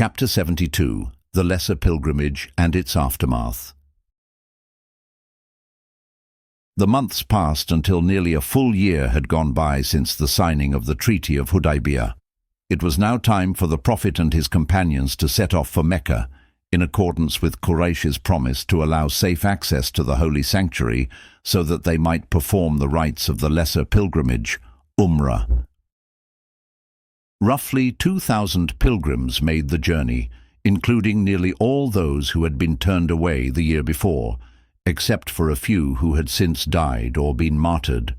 Chapter 72, The Lesser Pilgrimage and its Aftermath. The months passed until nearly a full year had gone by since the signing of the Treaty of Hudaybiyah. It was now time for the Prophet and his companions to set off for Mecca, in accordance with Quraysh's promise to allow safe access to the holy sanctuary so that they might perform the rites of the lesser pilgrimage, Umrah. Roughly 2,000 pilgrims made the journey, including nearly all those who had been turned away the year before, except for a few who had since died or been martyred.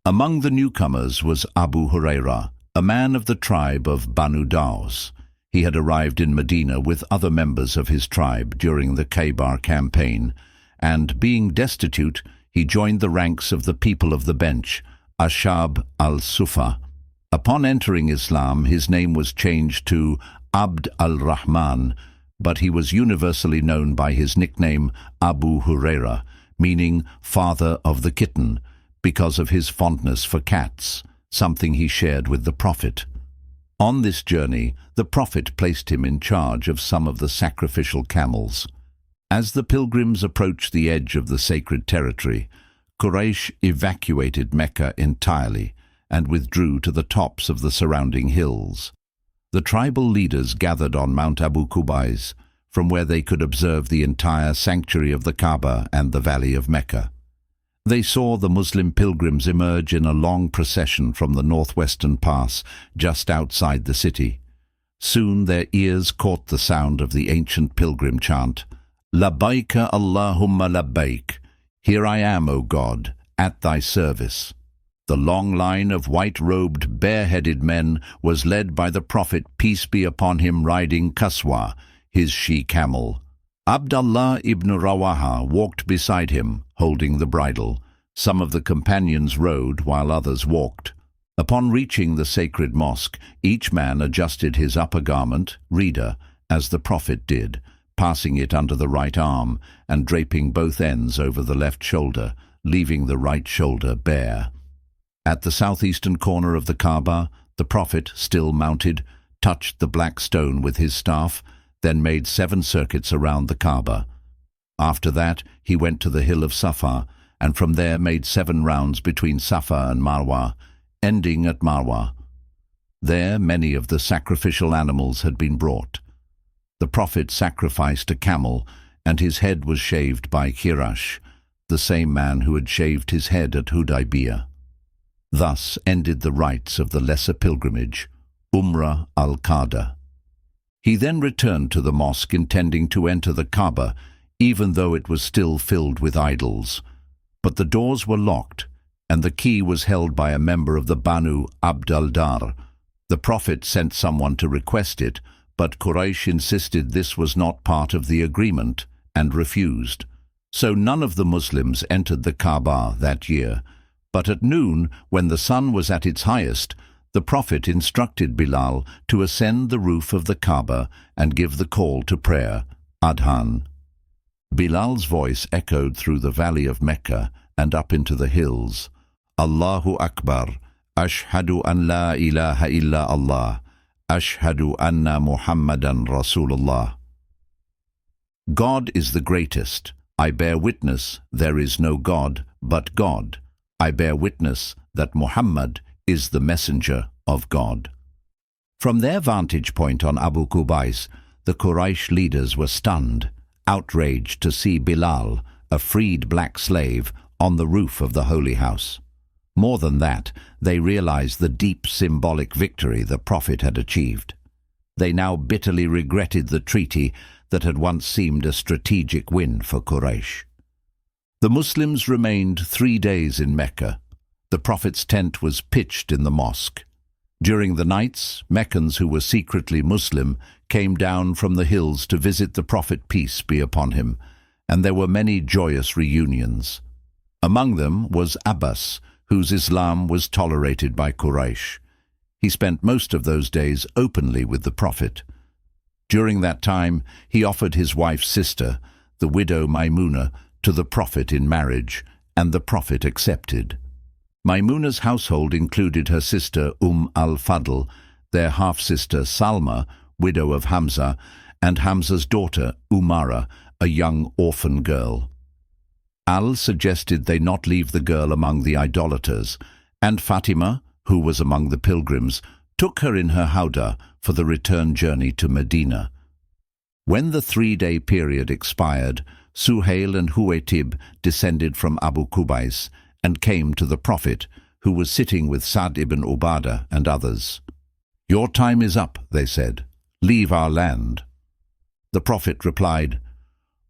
Among the newcomers was Abu Hurairah, a man of the tribe of Banu Daws. He had arrived in Medina with other members of his tribe during the Khaybar campaign, and, being destitute, he joined the ranks of the people of the bench, Ashab al-Sufa. Upon entering Islam, his name was changed to Abd al-Rahman, but he was universally known by his nickname Abu Hurairah, meaning father of the kitten, because of his fondness for cats, something he shared with the Prophet. On this journey, the Prophet placed him in charge of some of the sacrificial camels. As the pilgrims approached the edge of the sacred territory, Quraysh evacuated Mecca entirely and withdrew to the tops of the surrounding hills. The tribal leaders gathered on Mount Abu Qubais, from where they could observe the entire sanctuary of the Kaaba and the Valley of Mecca. They saw the Muslim pilgrims emerge in a long procession from the northwestern pass just outside the city. Soon their ears caught the sound of the ancient pilgrim chant, Labbaika Allahumma labbaik, here I am, O God, at thy service. The long line of white-robed, bare-headed men was led by the Prophet, peace be upon him, riding Qaswa, his she-camel. Abdullah ibn Rawaha walked beside him, holding the bridle. Some of the companions rode while others walked. Upon reaching the sacred mosque, each man adjusted his upper garment, rida, as the Prophet did, passing it under the right arm and draping both ends over the left shoulder, leaving the right shoulder bare. At the southeastern corner of the Kaaba, the Prophet, still mounted, touched the black stone with his staff, then made 7 circuits around the Kaaba. After that, he went to the hill of Safa, and from there made 7 rounds between Safa and Marwa, ending at Marwa. There many of the sacrificial animals had been brought. The Prophet sacrificed a camel, and his head was shaved by Quraysh, the same man who had shaved his head at Hudaybiyah. Thus ended the rites of the lesser pilgrimage, Umrah al-Qada. He then returned to the mosque intending to enter the Kaaba, even though it was still filled with idols. But the doors were locked, and the key was held by a member of the Banu Abd al-Dar. The Prophet sent someone to request it, but Quraysh insisted this was not part of the agreement and refused. So none of the Muslims entered the Kaaba that year. But at noon, when the sun was at its highest, the Prophet instructed Bilal to ascend the roof of the Kaaba and give the call to prayer, Adhan. Bilal's voice echoed through the valley of Mecca and up into the hills. Allahu Akbar, Ashhadu an la ilaha illa Allah, Ashhadu anna Muhammadan Rasulullah. God is the greatest. I bear witness there is no God but God. I bear witness that Muhammad is the messenger of God. From their vantage point on Abu Qubais, the Quraysh leaders were stunned, outraged to see Bilal, a freed black slave, on the roof of the holy house. More than that, they realized the deep symbolic victory the Prophet had achieved. They now bitterly regretted the treaty that had once seemed a strategic win for Quraysh. The Muslims remained 3 days in Mecca. The Prophet's tent was pitched in the mosque. During the nights, Meccans who were secretly Muslim came down from the hills to visit the Prophet, peace be upon him, and there were many joyous reunions. Among them was Abbās, whose Islam was tolerated by Quraysh. He spent most of those days openly with the Prophet. During that time, he offered his wife's sister, the widow Maymūnah, to the Prophet in marriage, and the Prophet accepted. Maymūnah's household included her sister al-Faḍl, their half-sister Salmā, widow of Ḥamzah, and Ḥamzah's daughter, Umārah, a young orphan girl. Al suggested they not leave the girl among the idolaters, and Fāṭimah, who was among the pilgrims, took her in her howdah for the return journey to Medina. When the 3-day period expired, Suhail and Huwaytib descended from Abu Qubays and came to the Prophet, who was sitting with Sa'd ibn Ubadah and others. "Your time is up," they said. "Leave our land." The Prophet replied,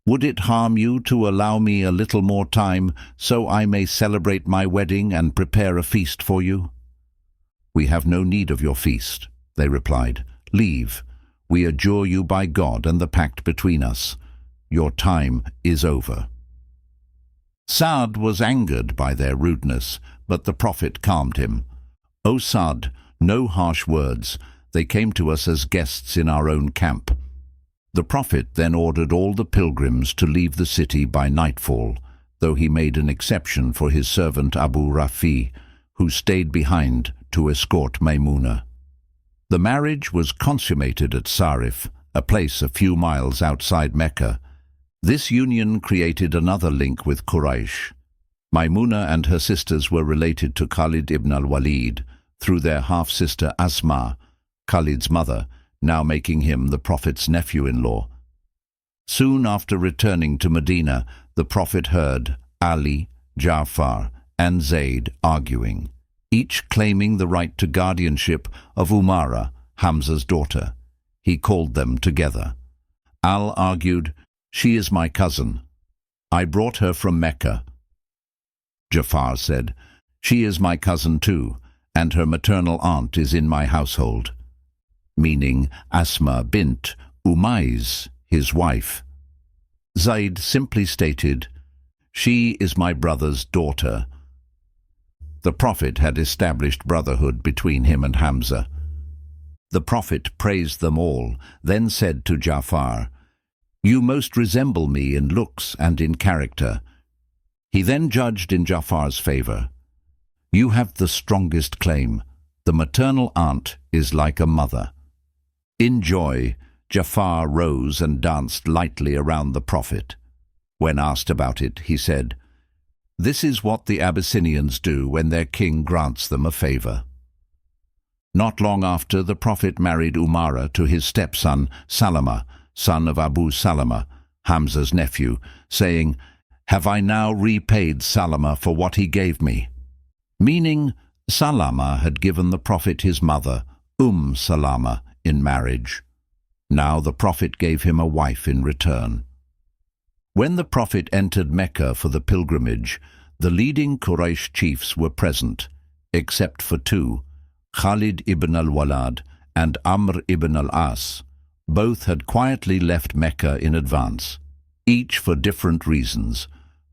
"Would it harm you to allow me a little more time so I may celebrate my wedding and prepare a feast for you?" "We have no need of your feast," they replied. "Leave. We adjure you by God and the pact between us. Your time is over." Sa'd was angered by their rudeness, but the Prophet calmed him. "O Sa'd, no harsh words. They came to us as guests in our own camp." The Prophet then ordered all the pilgrims to leave the city by nightfall, though he made an exception for his servant Abu Rafi, who stayed behind to escort Maymūnah. The marriage was consummated at Sarif, a place a few miles outside Mecca. This union created another link with Quraysh. Maymūnah and her sisters were related to Khalid ibn al-Walid through their half-sister Asmā, Khalid's mother, now making him the Prophet's nephew-in-law. Soon after returning to Medina, the Prophet heard Ali, Ja'far, and Zayd arguing, each claiming the right to guardianship of Umārah, Ḥamzah's daughter. He called them together. Al argued, "She is my cousin. I brought her from Mecca." Ja'far said, "She is my cousin too, and her maternal aunt is in my household," meaning Asmā bint Umays, his wife. Zayd simply stated, "She is my brother's daughter." The Prophet had established brotherhood between him and Ḥamzah. The Prophet praised them all, then said to Ja'far, "You most resemble me in looks and in character." He then judged in Ja'far's favor. "You have the strongest claim. The maternal aunt is like a mother." In joy, Ja'far rose and danced lightly around the Prophet. When asked about it, he said, "This is what the Abyssinians do when their king grants them a favor." Not long after, the Prophet married Umārah to his stepson Salmā, son of Abu Salmā, Ḥamzah's nephew, saying, "Have I now repaid Salmā for what he gave me?" Meaning, Salmā had given the Prophet his mother, Salmā, in marriage. Now the Prophet gave him a wife in return. When the Prophet entered Mecca for the pilgrimage, the leading Quraysh chiefs were present, except for two, Khalid ibn al-Walid and Amr ibn al-As. Both had quietly left Mecca in advance, each for different reasons,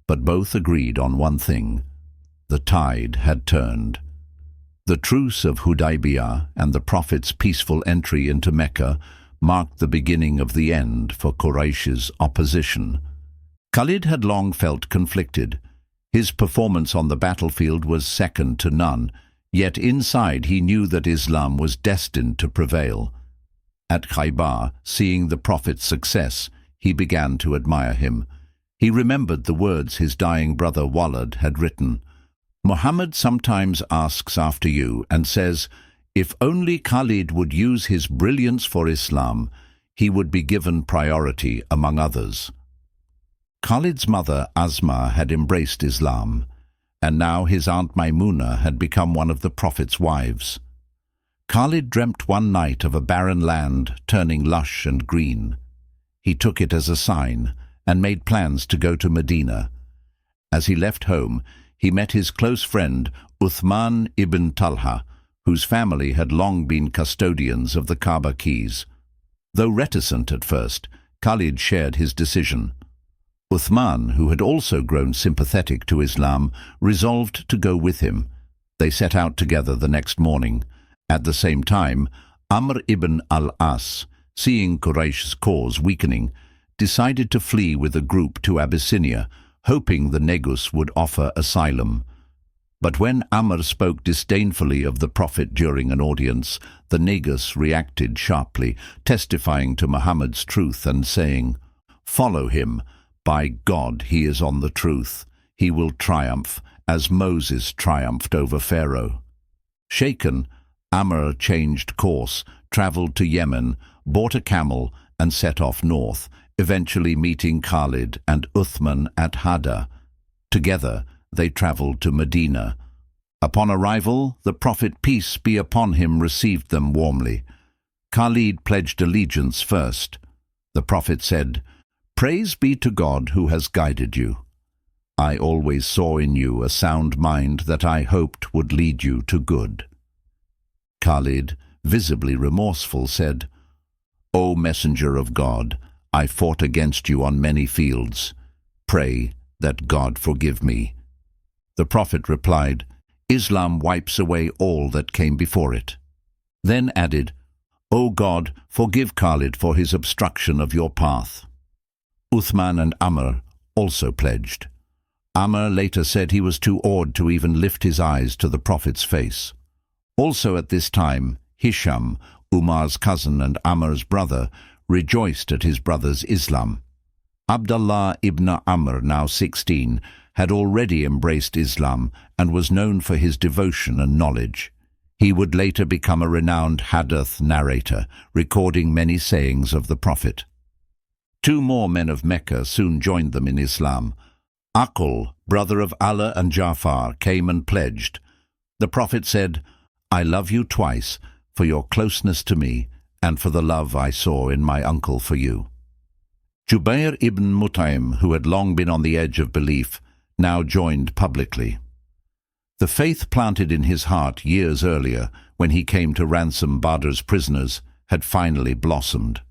but both agreed on one thing: the tide had turned. The truce of Hudaybiyah and the Prophet's peaceful entry into Mecca marked the beginning of the end for Quraysh's opposition. Khalid had long felt conflicted. His performance on the battlefield was second to none, yet inside he knew that Islam was destined to prevail. At Khaybar, seeing the Prophet's success, he began to admire him. He remembered the words his dying brother Walid had written, "Muhammad sometimes asks after you and says, if only Khalid would use his brilliance for Islam, he would be given priority among others." Khalid's mother Asmā had embraced Islam, and now his aunt Maymūnah had become one of the Prophet's wives. Khalid dreamt one night of a barren land turning lush and green. He took it as a sign and made plans to go to Medina. As he left home, he met his close friend Uthman ibn Talha, whose family had long been custodians of the Kaaba keys. Though reticent at first, Khalid shared his decision. Uthman, who had also grown sympathetic to Islam, resolved to go with him. They set out together the next morning. At the same time, Amr ibn al-As, seeing Quraysh's cause weakening, decided to flee with a group to Abyssinia, hoping the Negus would offer asylum. But when Amr spoke disdainfully of the Prophet during an audience, the Negus reacted sharply, testifying to Muhammad's truth and saying, "Follow him. By God, he is on the truth. He will triumph, as Moses triumphed over Pharaoh." Shaken, Amr changed course, travelled to Yemen, bought a camel, and set off north, eventually meeting Khalid and Uthman at howdah. Together, they travelled to Medina. Upon arrival, the Prophet, peace be upon him, received them warmly. Khalid pledged allegiance first. The Prophet said, "Praise be to God who has guided you. I always saw in you a sound mind that I hoped would lead you to good." Khalid, visibly remorseful, said, "O Messenger of God, I fought against you on many fields. Pray that God forgive me." The Prophet replied, "Islam wipes away all that came before it." Then added, "O God, forgive Khalid for his obstruction of your path." Uthman and Amr also pledged. Amr later said he was too awed to even lift his eyes to the Prophet's face. Also at this time, Hisham, Umar's cousin and Amr's brother, rejoiced at his brother's Islam. Abdullah ibn Amr, now 16, had already embraced Islam and was known for his devotion and knowledge. He would later become a renowned hadith narrator, recording many sayings of the Prophet. 2 more men of Mecca soon joined them in Islam. Aql, brother of Allah and Ja'far, came and pledged. The Prophet said, "I love you twice, for your closeness to me, and for the love I saw in my uncle for you." Jubair ibn Mut'im, who had long been on the edge of belief, now joined publicly. The faith planted in his heart years earlier, when he came to ransom Badr's prisoners, had finally blossomed.